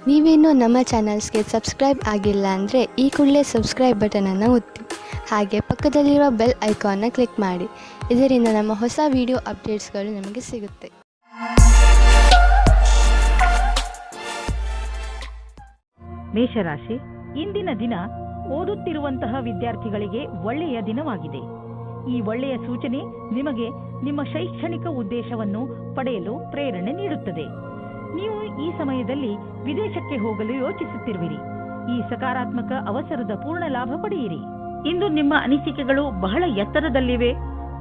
ನೀವೇನೂ ನಮ್ಮ ಚಾನಲ್ಸ್ಗೆ ಸಬ್ಸ್ಕ್ರೈಬ್ ಆಗಿಲ್ಲ ಅಂದರೆ ಈ ಕೂಡಲೇ ಸಬ್ಸ್ಕ್ರೈಬ್ ಬಟನನ್ನು ಒತ್ತಿ ಹಾಗೆ ಪಕ್ಕದಲ್ಲಿರುವ ಬೆಲ್ ಐಕಾನ್ನ ಕ್ಲಿಕ್ ಮಾಡಿ. ಇದರಿಂದ ನಮ್ಮ ಹೊಸ ವಿಡಿಯೋ ಅಪ್ಡೇಟ್ಸ್ಗಳು ನಿಮಗೆ ಸಿಗುತ್ತೆ. ಮೇಷರಾಶಿ, ಇಂದಿನ ದಿನ ಓದುತ್ತಿರುವಂತಹ ವಿದ್ಯಾರ್ಥಿಗಳಿಗೆ ಒಳ್ಳೆಯ ದಿನವಾಗಿದೆ. ಈ ಒಳ್ಳೆಯ ಸೂಚನೆ ನಿಮಗೆ ನಿಮ್ಮ ಶೈಕ್ಷಣಿಕ ಉದ್ದೇಶವನ್ನು ಪಡೆಯಲು ಪ್ರೇರಣೆ ನೀಡುತ್ತದೆ. ನೀವು ಈ ಸಮಯದಲ್ಲಿ ವಿದೇಶಕ್ಕೆ ಹೋಗಲು ಯೋಚಿಸುತ್ತಿರುವಿರಿ. ಈ ಸಕಾರಾತ್ಮಕ ಅವಸರದ ಪೂರ್ಣ ಲಾಭ ಪಡೆಯಿರಿ. ಇಂದು ನಿಮ್ಮ ಅನಿಸಿಕೆಗಳು ಬಹಳ ಎತ್ತರದಲ್ಲಿವೆ.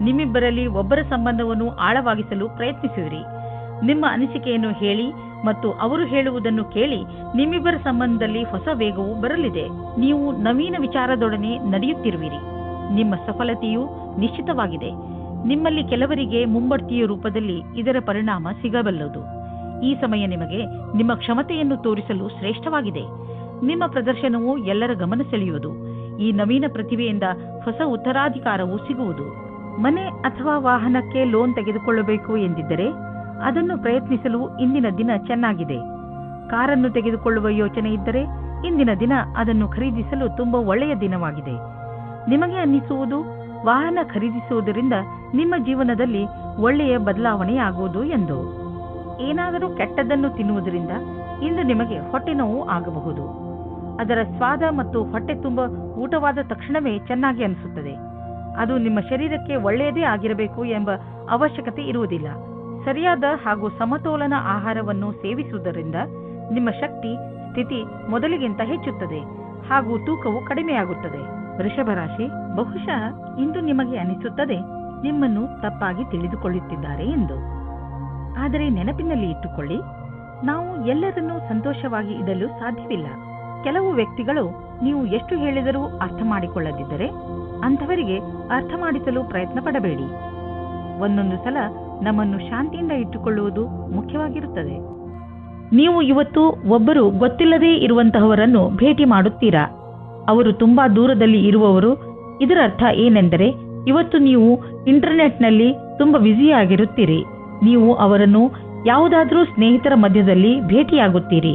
ನಿಮ್ಮಿಬ್ಬರಲ್ಲಿ ಒಬ್ಬರ ಸಂಬಂಧವನ್ನು ಆಳವಾಗಿಸಲು ಪ್ರಯತ್ನಿಸುವಿರಿ. ನಿಮ್ಮ ಅನಿಸಿಕೆಯನ್ನು ಹೇಳಿ ಮತ್ತು ಅವರು ಹೇಳುವುದನ್ನು ಕೇಳಿ ನಿಮ್ಮಿಬ್ಬರ ಸಂಬಂಧದಲ್ಲಿ ಹೊಸ ವೇಗವು ಬರಲಿದೆ. ನೀವು ನವೀನ ವಿಚಾರದೊಡನೆ ನಡೆಯುತ್ತಿರುವಿರಿ. ನಿಮ್ಮ ಸಫಲತೆಯು ನಿಶ್ಚಿತವಾಗಿದೆ. ನಿಮ್ಮಲ್ಲಿ ಕೆಲವರಿಗೆ ಮುಂಬಡ್ತಿಯ ರೂಪದಲ್ಲಿ ಇದರ ಪರಿಣಾಮ ಸಿಗಬಲ್ಲದು. ಈ ಸಮಯ ನಿಮಗೆ ನಿಮ್ಮ ಕ್ಷಮತೆಯನ್ನು ತೋರಿಸಲು ಶ್ರೇಷ್ಠವಾಗಿದೆ. ನಿಮ್ಮ ಪ್ರದರ್ಶನವು ಎಲ್ಲರ ಗಮನ ಸೆಳೆಯುವುದು. ಈ ನವೀನ ಪ್ರತಿಭೆಯಿಂದ ಹೊಸ ಉತ್ತರಾಧಿಕಾರವು ಸಿಗುವುದು. ಮನೆ ಅಥವಾ ವಾಹನಕ್ಕೆ ಲೋನ್ ತೆಗೆದುಕೊಳ್ಳಬೇಕು ಎಂದಿದ್ದರೆ ಅದನ್ನು ಪ್ರಯತ್ನಿಸಲು ಇಂದಿನ ದಿನ ಚೆನ್ನಾಗಿದೆ. ಕಾರನ್ನು ತೆಗೆದುಕೊಳ್ಳುವ ಯೋಚನೆ ಇದ್ದರೆ ಇಂದಿನ ದಿನ ಅದನ್ನು ಖರೀದಿಸಲು ತುಂಬಾ ಒಳ್ಳೆಯ ದಿನವಾಗಿದೆ. ನಿಮಗೆ ಅನ್ನಿಸುವುದು ವಾಹನ ಖರೀದಿಸುವುದರಿಂದ ನಿಮ್ಮ ಜೀವನದಲ್ಲಿ ಒಳ್ಳೆಯ ಬದಲಾವಣೆಯಾಗುವುದು ಎಂದು. ಏನಾದರೂ ಕೆಟ್ಟದ್ದನ್ನು ತಿನ್ನುವುದರಿಂದ ಇಂದು ನಿಮಗೆ ಹೊಟ್ಟೆ ನೋವು ಆಗಬಹುದು. ಅದರ ಸ್ವಾದ ಮತ್ತು ಹೊಟ್ಟೆ ತುಂಬ ಊಟವಾದ ತಕ್ಷಣವೇ ಚೆನ್ನಾಗಿ ಅನಿಸುತ್ತದೆ. ಅದು ನಿಮ್ಮ ಶರೀರಕ್ಕೆ ಒಳ್ಳೆಯದೇ ಆಗಿರಬೇಕು ಎಂಬ ಅವಶ್ಯಕತೆ ಇರುವುದಿಲ್ಲ. ಸರಿಯಾದ ಹಾಗೂ ಸಮತೋಲನ ಆಹಾರವನ್ನು ಸೇವಿಸುವುದರಿಂದ ನಿಮ್ಮ ಶಕ್ತಿ ಸ್ಥಿತಿ ಮೊದಲಿಗಿಂತ ಹೆಚ್ಚುತ್ತದೆ ಹಾಗೂ ತೂಕವು ಕಡಿಮೆಯಾಗುತ್ತದೆ. ವೃಷಭ ರಾಶಿ, ಬಹುಶಃ ಇಂದು ನಿಮಗೆ ಅನಿಸುತ್ತದೆ ನಿಮ್ಮನ್ನು ತಪ್ಪಾಗಿ ತಿಳಿದುಕೊಳ್ಳುತ್ತಿದ್ದಾರೆ ಎಂದು. ಆದರೆ ನೆನಪಿನಲ್ಲಿ ಇಟ್ಟುಕೊಳ್ಳಿ, ನಾವು ಎಲ್ಲರನ್ನೂ ಸಂತೋಷವಾಗಿ ಇಡಲು ಸಾಧ್ಯವಿಲ್ಲ. ಕೆಲವು ವ್ಯಕ್ತಿಗಳು ನೀವು ಎಷ್ಟು ಹೇಳಿದರೂ ಅರ್ಥ ಮಾಡಿಕೊಳ್ಳದಿದ್ದರೆ ಅಂಥವರಿಗೆ ಅರ್ಥ ಮಾಡಿಸಲು ಪ್ರಯತ್ನ ಪಡಬೇಡಿ. ಒಂದೊಂದು ಸಲ ನಮ್ಮನ್ನು ಶಾಂತಿಯಿಂದ ಇಟ್ಟುಕೊಳ್ಳುವುದು ಮುಖ್ಯವಾಗಿರುತ್ತದೆ. ನೀವು ಇವತ್ತು ಒಬ್ಬರು ಗೊತ್ತಿಲ್ಲದೇ ಇರುವಂತಹವರನ್ನು ಭೇಟಿ ಮಾಡುತ್ತೀರಾ. ಅವರು ತುಂಬಾ ದೂರದಲ್ಲಿ ಇರುವವರು. ಇದರ ಅರ್ಥ ಏನೆಂದರೆ ಇವತ್ತು ನೀವು ಇಂಟರ್ನೆಟ್ನಲ್ಲಿ ತುಂಬಾ ಬ್ಯುಸಿಯಾಗಿರುತ್ತೀರಿ. ನೀವು ಅವರನ್ನು ಯಾವುದಾದ್ರೂ ಸ್ನೇಹಿತರ ಮಧ್ಯದಲ್ಲಿ ಭೇಟಿಯಾಗುತ್ತೀರಿ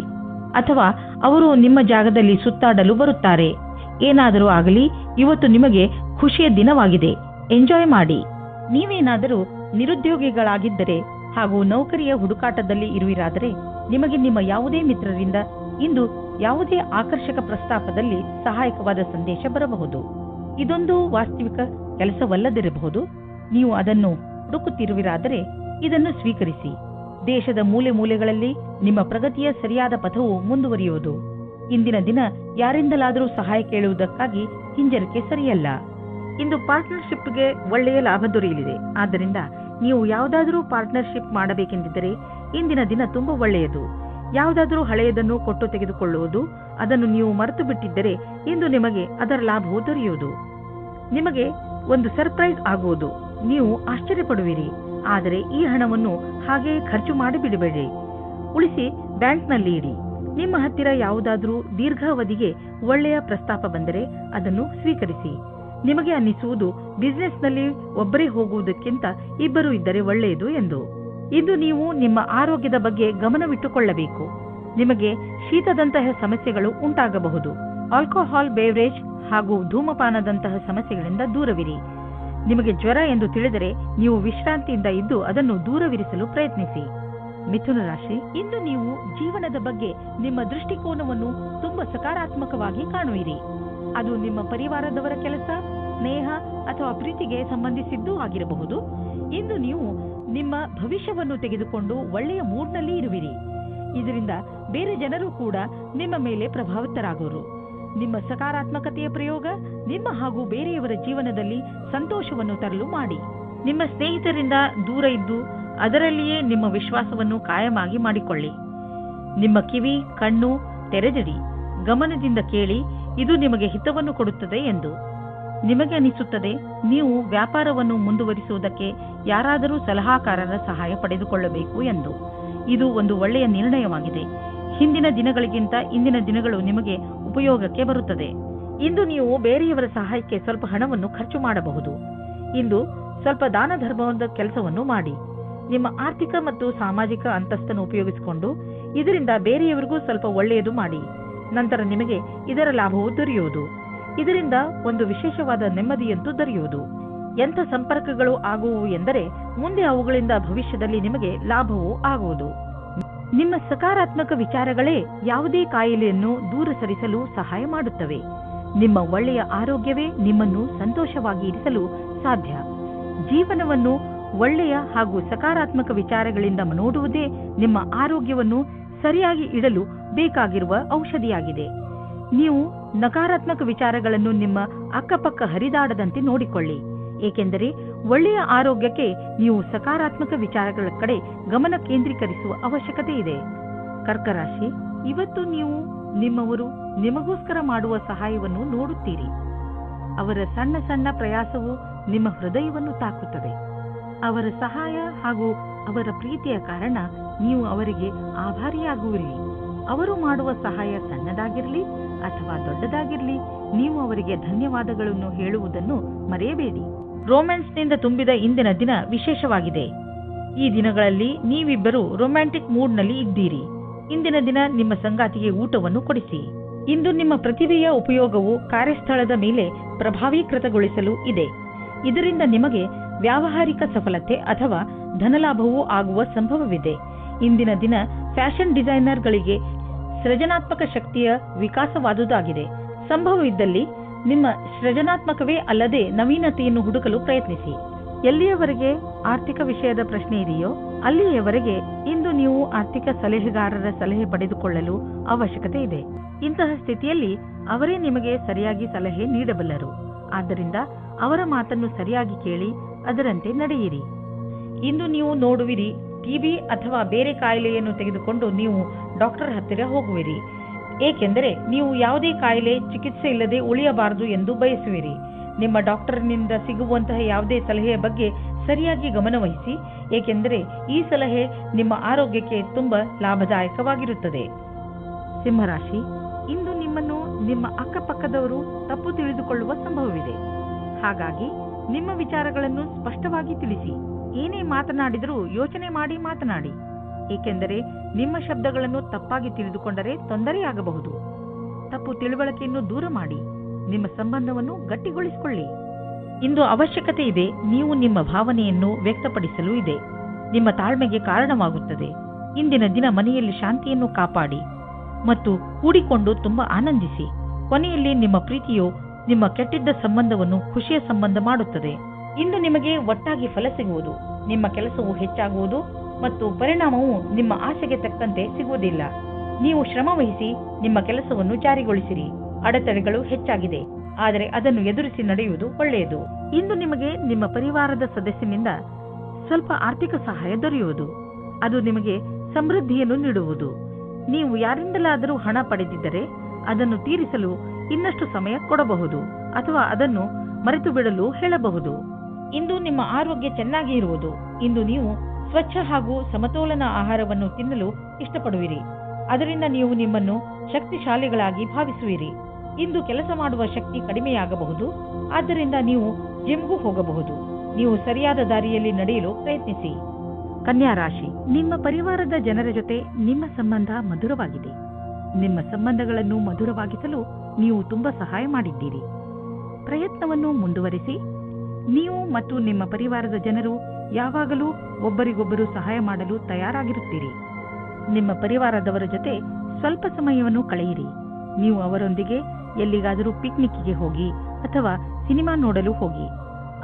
ಅಥವಾ ಅವರು ನಿಮ್ಮ ಜಾಗದಲ್ಲಿ ಸುತ್ತಾಡಲು ಬರುತ್ತಾರೆ. ಏನಾದರೂ ಆಗಲಿ, ಇವತ್ತು ನಿಮಗೆ ಖುಷಿಯ ದಿನವಾಗಿದೆ. ಎಂಜಾಯ್ ಮಾಡಿ. ನೀವೇನಾದರೂ ನಿರುದ್ಯೋಗಿಗಳಾಗಿದ್ದರೆ ಹಾಗೂ ನೌಕರಿಯ ಹುಡುಕಾಟದಲ್ಲಿ ಇರುವಿರಾದರೆ ನಿಮಗೆ ನಿಮ್ಮ ಯಾವುದೇ ಮಿತ್ರರಿಂದ ಇಂದು ಯಾವುದೇ ಆಕರ್ಷಕ ಪ್ರಸ್ತಾಪದಲ್ಲಿ ಸಹಾಯಕವಾದ ಸಂದೇಶ ಬರಬಹುದು. ಇದೊಂದು ವಾಸ್ತವಿಕ ಕೆಲಸವಲ್ಲದಿರಬಹುದು. ನೀವು ಅದನ್ನು ಹುಡುಕುತ್ತಿರುವಿರಾದರೆ ಇದನ್ನು ಸ್ವೀಕರಿಸಿ. ದೇಶದ ಮೂಲೆ ಮೂಲೆಗಳಲ್ಲಿ ನಿಮ್ಮ ಪ್ರಗತಿಯ ಸರಿಯಾದ ಪಥವು ಮುಂದುವರಿಯುವುದು. ಇಂದಿನ ದಿನ ಯಾರಿಂದಲಾದರೂ ಸಹಾಯ ಕೇಳುವುದಕ್ಕಾಗಿ ಹಿಂಜರಿಕೆ ಸರಿಯಲ್ಲ. ಇಂದು ಪಾರ್ಟ್ನರ್ಶಿಪ್ಗೆ ಒಳ್ಳೆಯ ಲಾಭ ದೊರೆಯಲಿದೆ. ಆದ್ದರಿಂದ ನೀವು ಯಾವುದಾದರೂ ಪಾರ್ಟ್ನರ್ಶಿಪ್ ಮಾಡಬೇಕೆಂದಿದ್ದರೆ ಇಂದಿನ ದಿನ ತುಂಬಾ ಒಳ್ಳೆಯದು. ಯಾವುದಾದರೂ ಹಳೆಯದನ್ನು ಕೊಟ್ಟು ತೆಗೆದುಕೊಳ್ಳುವುದು, ಅದನ್ನು ನೀವು ಮರೆತು ಬಿಟ್ಟಿದ್ದರೆ ಇಂದು ನಿಮಗೆ ಅದರ ಲಾಭವು ದೊರೆಯುವುದು. ನಿಮಗೆ ಒಂದು ಸರ್ಪ್ರೈಸ್ ಆಗುವುದು. ನೀವು ಆಶ್ಚರ್ಯಪಡುವಿರಿ. ಆದರೆ ಈ ಹಣವನ್ನು ಹಾಗೆಯೇ ಖರ್ಚು ಮಾಡಿಬಿಡಬೇಡಿ. ಉಳಿಸಿ ಬ್ಯಾಂಕ್ನಲ್ಲಿ ಇಡಿ. ನಿಮ್ಮ ಹತ್ತಿರ ಯಾವುದಾದರೂ ದೀರ್ಘಾವಧಿಗೆ ಒಳ್ಳೆಯ ಪ್ರಸ್ತಾಪ ಬಂದರೆ ಅದನ್ನು ಸ್ವೀಕರಿಸಿ. ನಿಮಗೆ ಅನ್ನಿಸುವುದು ಬಿಸಿನೆಸ್ನಲ್ಲಿ ಒಬ್ಬರೇ ಹೋಗುವುದಕ್ಕಿಂತ ಇಬ್ಬರು ಇದ್ದರೆ ಒಳ್ಳೆಯದು ಎಂದು. ಇಂದು ನೀವು ನಿಮ್ಮ ಆರೋಗ್ಯದ ಬಗ್ಗೆ ಗಮನವಿಟ್ಟುಕೊಳ್ಳಬೇಕು. ನಿಮಗೆ ಶೀತದಂತಹ ಸಮಸ್ಯೆಗಳು ಉಂಟಾಗಬಹುದು. ಆಲ್ಕೋಹಾಲ್ ಬೇವರೇಜ್ ಹಾಗೂ ಧೂಮಪಾನದಂತಹ ಸಮಸ್ಯೆಗಳಿಂದ ದೂರವಿರಿ. ನಿಮಗೆ ಜ್ವರ ಎಂದು ತಿಳಿದರೆ ನೀವು ವಿಶ್ರಾಂತಿಯಿಂದ ಇದ್ದು ಅದನ್ನು ದೂರವಿರಿಸಲು ಪ್ರಯತ್ನಿಸಿ. ಮಿಥುನ ರಾಶಿ, ಇಂದು ನೀವು ಜೀವನದ ಬಗ್ಗೆ ನಿಮ್ಮ ದೃಷ್ಟಿಕೋನವನ್ನು ತುಂಬಾ ಸಕಾರಾತ್ಮಕವಾಗಿ ಕಾಣುವಿರಿ. ಅದು ನಿಮ್ಮ ಪರಿವಾರದವರ ಕೆಲಸ, ಸ್ನೇಹ ಅಥವಾ ಪ್ರೀತಿಗೆ ಸಂಬಂಧಿಸಿದ್ದೂ ಆಗಿರಬಹುದು. ಇಂದು ನೀವು ನಿಮ್ಮ ಭವಿಷ್ಯವನ್ನು ತೆಗೆದುಕೊಂಡು ಒಳ್ಳೆಯ ಮೂಡ್ನಲ್ಲಿ ಇರುವಿರಿ. ಇದರಿಂದ ಬೇರೆ ಜನರು ಕೂಡ ನಿಮ್ಮ ಮೇಲೆ ಪ್ರಭಾವಿತರಾಗುವರು. ನಿಮ್ಮ ಸಕಾರಾತ್ಮಕತೆಯ ಪ್ರಯೋಗ ನಿಮ್ಮ ಹಾಗೂ ಬೇರೆಯವರ ಜೀವನದಲ್ಲಿ ಸಂತೋಷವನ್ನು ತರಲು ಮಾಡಿ. ನಿಮ್ಮ ಸ್ನೇಹಿತರಿಂದ ದೂರ ಇದ್ದು ಅದರಲ್ಲಿಯೇ ನಿಮ್ಮ ವಿಶ್ವಾಸವನ್ನು ಕಾಯಮಾಗಿ ಮಾಡಿಕೊಳ್ಳಿ. ನಿಮ್ಮ ಕಿವಿ ಕಣ್ಣು ತೆರೆದಿಡಿ. ಗಮನದಿಂದ ಕೇಳಿ. ಇದು ನಿಮಗೆ ಹಿತವನ್ನು ಕೊಡುತ್ತದೆ ಎಂದು. ನಿಮಗೆ ಅನಿಸುತ್ತದೆ ನೀವು ವ್ಯಾಪಾರವನ್ನು ಮುಂದುವರಿಸುವುದಕ್ಕೆ ಯಾರಾದರೂ ಸಲಹಾಕಾರರ ಸಹಾಯ ಪಡೆದುಕೊಳ್ಳಬೇಕು ಎಂದು. ಇದು ಒಂದು ಒಳ್ಳೆಯ ನಿರ್ಣಯವಾಗಿದೆ. ಹಿಂದಿನ ದಿನಗಳಿಗಿಂತ ಇಂದಿನ ದಿನಗಳು ನಿಮಗೆ ಉಪಯೋಗಕ್ಕೆ ಬರುತ್ತದೆ. ಇಂದು ನೀವು ಬೇರೆಯವರ ಸಹಾಯಕ್ಕೆ ಸ್ವಲ್ಪ ಹಣವನ್ನು ಖರ್ಚು ಮಾಡಬಹುದು. ಇಂದು ಸ್ವಲ್ಪ ದಾನ ಧರ್ಮದ ಕೆಲಸವನ್ನು ಮಾಡಿ. ನಿಮ್ಮ ಆರ್ಥಿಕ ಮತ್ತು ಸಾಮಾಜಿಕ ಅಂತಸ್ತನ್ನು ಉಪಯೋಗಿಸಿಕೊಂಡು ಇದರಿಂದ ಬೇರೆಯವರಿಗೂ ಸ್ವಲ್ಪ ಒಳ್ಳೆಯದು ಮಾಡಿ. ನಂತರ ನಿಮಗೆ ಇದರ ಲಾಭವು ದೊರೆಯುವುದು. ಇದರಿಂದ ಒಂದು ವಿಶೇಷವಾದ ನೆಮ್ಮದಿಯಂತೂ ದೊರೆಯುವುದು. ಎಂಥ ಸಂಪರ್ಕಗಳು ಆಗುವು ಎಂದರೆ ಮುಂದೆ ಅವುಗಳಿಂದ ಭವಿಷ್ಯದಲ್ಲಿ ನಿಮಗೆ ಲಾಭವೂ ಆಗುವುದು. ನಿಮ್ಮ ಸಕಾರಾತ್ಮಕ ವಿಚಾರಗಳೇ ಯಾವುದೇ ಕಾಯಿಲೆಯನ್ನು ದೂರ ಸರಿಸಲು ಸಹಾಯ ಮಾಡುತ್ತವೆ. ನಿಮ್ಮ ಒಳ್ಳೆಯ ಆರೋಗ್ಯವೇ ನಿಮ್ಮನ್ನು ಸಂತೋಷವಾಗಿ ಇರಿಸಲು ಸಾಧ್ಯ. ಜೀವನವನ್ನು ಒಳ್ಳೆಯ ಹಾಗೂ ಸಕಾರಾತ್ಮಕ ವಿಚಾರಗಳಿಂದ ನೋಡುವುದೇ ನಿಮ್ಮ ಆರೋಗ್ಯವನ್ನು ಸರಿಯಾಗಿ ಇಡಲು ಬೇಕಾಗಿರುವ ಔಷಧಿಯಾಗಿದೆ. ನೀವು ನಕಾರಾತ್ಮಕ ವಿಚಾರಗಳನ್ನು ನಿಮ್ಮ ಅಕ್ಕಪಕ್ಕ ಹರಿದಾಡದಂತೆ ನೋಡಿಕೊಳ್ಳಿ. ಏಕೆಂದರೆ ಒಳ್ಳೆಯ ಆರೋಗ್ಯಕ್ಕೆ ನೀವು ಸಕಾರಾತ್ಮಕ ವಿಚಾರಗಳ ಕಡೆ ಗಮನ ಕೇಂದ್ರೀಕರಿಸುವ ಅವಶ್ಯಕತೆ ಇದೆ. ಕರ್ಕರಾಶಿ, ಇವತ್ತು ನೀವು ನಿಮ್ಮವರು ನಿಮಗೋಸ್ಕರ ಮಾಡುವ ಸಹಾಯವನ್ನು ನೋಡುತ್ತೀರಿ. ಅವರ ಸಣ್ಣ ಸಣ್ಣ ಪ್ರಯಾಸವು ನಿಮ್ಮ ಹೃದಯವನ್ನು ತಾಕುತ್ತದೆ. ಅವರ ಸಹಾಯ ಹಾಗೂ ಅವರ ಪ್ರೀತಿಯ ಕಾರಣ ನೀವು ಅವರಿಗೆ ಆಭಾರಿಯಾಗುವಿರಿ. ಅವರು ಮಾಡುವ ಸಹಾಯ ಸಣ್ಣದಾಗಿರಲಿ ಅಥವಾ ದೊಡ್ಡದಾಗಿರಲಿ, ನೀವು ಅವರಿಗೆ ಧನ್ಯವಾದಗಳನ್ನು ಹೇಳುವುದನ್ನು ಮರೆಯಬೇಡಿ. ರೊಮ್ಯಾನ್ಸ್ನಿಂದ ತುಂಬಿದ ಇಂದಿನ ದಿನ ವಿಶೇಷವಾಗಿದೆ. ಈ ದಿನಗಳಲ್ಲಿ ನೀವಿಬ್ಬರು ರೊಮ್ಯಾಂಟಿಕ್ ಮೂಡ್ನಲ್ಲಿ ಇದ್ದೀರಿ. ಇಂದಿನ ದಿನ ನಿಮ್ಮ ಸಂಗಾತಿಗೆ ಊಟವನ್ನು ಕೊಡಿಸಿ. ಇಂದು ನಿಮ್ಮ ಪ್ರತಿಭೆಯ ಉಪಯೋಗವು ಕಾರ್ಯಸ್ಥಳದ ಮೇಲೆ ಪ್ರಭಾವೀಕೃತಗೊಳಿಸಲು ಇದೆ. ಇದರಿಂದ ನಿಮಗೆ ವ್ಯಾವಹಾರಿಕ ಸಫಲತೆ ಅಥವಾ ಧನಲಾಭವೂ ಆಗುವ ಸಂಭವವಿದೆ. ಇಂದಿನ ದಿನ ಫ್ಯಾಷನ್ ಡಿಸೈನರ್ಗಳಿಗೆ ಸೃಜನಾತ್ಮಕ ಶಕ್ತಿಯ ವಿಕಾಸವಾದುದಾಗಿದೆ. ಸಂಭವವಿದ್ದಲ್ಲಿ ನಿಮ್ಮ ಸೃಜನಾತ್ಮಕವೇ ಅಲ್ಲದೆ ನವೀನತೆಯನ್ನು ಹುಡುಕಲು ಪ್ರಯತ್ನಿಸಿ. ಎಲ್ಲಿಯವರೆಗೆ ಆರ್ಥಿಕ ವಿಷಯದ ಪ್ರಶ್ನೆ ಇದೆಯೋ ಅಲ್ಲಿಯವರೆಗೆ ಇಂದು ನೀವು ಆರ್ಥಿಕ ಸಲಹೆಗಾರರ ಸಲಹೆ ಪಡೆದುಕೊಳ್ಳಲು ಅವಶ್ಯಕತೆ ಇದೆ. ಇಂತಹ ಸ್ಥಿತಿಯಲ್ಲಿ ಅವರೇ ನಿಮಗೆ ಸರಿಯಾಗಿ ಸಲಹೆ ನೀಡಬಲ್ಲರು. ಆದ್ದರಿಂದ ಅವರ ಮಾತನ್ನು ಸರಿಯಾಗಿ ಕೇಳಿ ಅದರಂತೆ ನಡೆಯಿರಿ. ಇಂದು ನೀವು ನೋಡುವಿರಿ, ಟಿಬಿ ಅಥವಾ ಬೇರೆ ಕಾಯಿಲೆಯನ್ನು ತೆಗೆದುಕೊಂಡು ನೀವು ಡಾಕ್ಟರ್ ಹತ್ತಿರ ಹೋಗುವಿರಿ. ಏಕೆಂದರೆ ನೀವು ಯಾವುದೇ ಕಾಯಿಲೆ ಚಿಕಿತ್ಸೆ ಇಲ್ಲದೆ ಉಳಿಯಬಾರದು ಎಂದು ಬಯಸುವಿರಿ. ನಿಮ್ಮ ಡಾಕ್ಟರ್ನಿಂದ ಸಿಗುವಂತಹ ಯಾವುದೇ ಸಲಹೆಯ ಬಗ್ಗೆ ಸರಿಯಾಗಿ ಗಮನವಹಿಸಿ, ಏಕೆಂದರೆ ಈ ಸಲಹೆ ನಿಮ್ಮ ಆರೋಗ್ಯಕ್ಕೆ ತುಂಬಾ ಲಾಭದಾಯಕವಾಗಿರುತ್ತದೆ. ಸಿಂಹರಾಶಿ, ಇಂದು ನಿಮ್ಮನ್ನು ನಿಮ್ಮ ಅಕ್ಕಪಕ್ಕದವರು ತಪ್ಪು ತಿಳಿದುಕೊಳ್ಳುವ ಸಂಭವವಿದೆ. ಹಾಗಾಗಿ ನಿಮ್ಮ ವಿಚಾರಗಳನ್ನು ಸ್ಪಷ್ಟವಾಗಿ ತಿಳಿಸಿ. ಏನೇ ಮಾತನಾಡಿದರೂ ಯೋಚನೆ ಮಾಡಿ ಮಾತನಾಡಿ. ಏಕೆಂದರೆ ನಿಮ್ಮ ಶಬ್ದಗಳನ್ನು ತಪ್ಪಾಗಿ ತಿಳಿದುಕೊಂಡರೆ ತೊಂದರೆಯಾಗಬಹುದು. ತಪ್ಪು ತಿಳುವಳಿಕೆಯನ್ನು ದೂರ ಮಾಡಿ ನಿಮ್ಮ ಸಂಬಂಧವನ್ನು ಗಟ್ಟಿಗೊಳಿಸಿಕೊಳ್ಳಿ. ಇಂದು ಅವಶ್ಯಕತೆ ಇದೆ. ನೀವು ನಿಮ್ಮ ಭಾವನೆಯನ್ನು ವ್ಯಕ್ತಪಡಿಸಲು ಇದೆ. ನಿಮ್ಮ ತಾಳ್ಮೆಗೆ ಕಾರಣವಾಗುತ್ತದೆ. ಇಂದಿನ ದಿನ ಮನೆಯಲ್ಲಿ ಶಾಂತಿಯನ್ನು ಕಾಪಾಡಿ ಮತ್ತು ಕೂಡಿಕೊಂಡು ತುಂಬಾ ಆನಂದಿಸಿ. ಕೊನೆಯಲ್ಲಿ ನಿಮ್ಮ ಪ್ರೀತಿಯು ನಿಮ್ಮ ಕೆಟ್ಟಿದ್ದ ಸಂಬಂಧವನ್ನು ಖುಷಿಯ ಸಂಬಂಧ ಮಾಡುತ್ತದೆ. ಇಂದು ನಿಮಗೆ ಒಟ್ಟಾಗಿ ಫಲ ಸಿಗುವುದು. ನಿಮ್ಮ ಕೆಲಸವು ಹೆಚ್ಚಾಗುವುದು ಮತ್ತು ಪರಿಣಾಮವು ನಿಮ್ಮ ಆಸೆಗೆ ತಕ್ಕಂತೆ ಸಿಗುವುದಿಲ್ಲ. ನೀವು ಶ್ರಮ ವಹಿಸಿ ನಿಮ್ಮ ಕೆಲಸವನ್ನು ಜಾರಿಗೊಳಿಸಿರಿ. ಅಡೆತಡೆಗಳು ಹೆಚ್ಚಾಗಿದೆ, ಆದರೆ ಅದನ್ನು ಎದುರಿಸಿ ನಡೆಯುವುದು ಒಳ್ಳೆಯದು. ಇಂದು ನಿಮಗೆ ನಿಮ್ಮ ಪರಿವಾರದ ಸದಸ್ಯನಿಂದ ಸ್ವಲ್ಪ ಆರ್ಥಿಕ ಸಹಾಯ ದೊರೆಯುವುದು. ಅದು ನಿಮಗೆ ಸಮೃದ್ಧಿಯನ್ನು ನೀಡುವುದು. ನೀವು ಯಾರಿಂದಲಾದರೂ ಹಣ ಪಡೆದಿದ್ದರೆ ಅದನ್ನು ತೀರಿಸಲು ಇನ್ನಷ್ಟು ಸಮಯ ಕೊಡಬಹುದು ಅಥವಾ ಅದನ್ನು ಮರೆತು ಬಿಡಲು ಹೇಳಬಹುದು. ಇಂದು ನಿಮ್ಮ ಆರೋಗ್ಯ ಚೆನ್ನಾಗಿ ಇರುವುದು. ಇಂದು ನೀವು ಸ್ವಚ್ಛ ಹಾಗೂ ಸಮತೋಲನ ಆಹಾರವನ್ನು ತಿನ್ನಲು ಇಷ್ಟಪಡುವಿರಿ. ಅದರಿಂದ ನೀವು ನಿಮ್ಮನ್ನು ಶಕ್ತಿಶಾಲಿಗಳಾಗಿ ಭಾವಿಸುವಿರಿ. ಇಂದು ಕೆಲಸ ಮಾಡುವ ಶಕ್ತಿ ಕಡಿಮೆಯಾಗಬಹುದು. ಆದ್ದರಿಂದ ನೀವು ಜಿಮ್ಗೂ ಹೋಗಬಹುದು. ನೀವು ಸರಿಯಾದ ದಾರಿಯಲ್ಲಿ ನಡೆಯಲು ಪ್ರಯತ್ನಿಸಿ. ಕನ್ಯಾ ರಾಶಿ, ನಿಮ್ಮ ಪರಿವಾರದ ಜನರ ಜೊತೆ ನಿಮ್ಮ ಸಂಬಂಧ ಮಧುರವಾಗಿದೆ. ನಿಮ್ಮ ಸಂಬಂಧಗಳನ್ನು ಮಧುರವಾಗಿಸಲು ನೀವು ತುಂಬಾ ಸಹಾಯ ಮಾಡಿದ್ದೀರಿ. ಪ್ರಯತ್ನವನ್ನು ಮುಂದುವರಿಸಿ. ನೀವು ಮತ್ತು ನಿಮ್ಮ ಪರಿವಾರದ ಜನರು ಯಾವಾಗಲೂ ಒಬ್ಬರಿಗೊಬ್ಬರು ಸಹಾಯ ಮಾಡಲು ತಯಾರಾಗಿರುತ್ತೀರಿ. ನಿಮ್ಮ ಪರಿವಾರದವರ ಜೊತೆ ಸ್ವಲ್ಪ ಸಮಯವನ್ನು ಕಳೆಯಿರಿ. ನೀವು ಅವರೊಂದಿಗೆ ಎಲ್ಲಿಗಾದರೂ ಪಿಕ್ನಿಕ್ಗೆ ಹೋಗಿ ಅಥವಾ ಸಿನಿಮಾ ನೋಡಲು ಹೋಗಿ.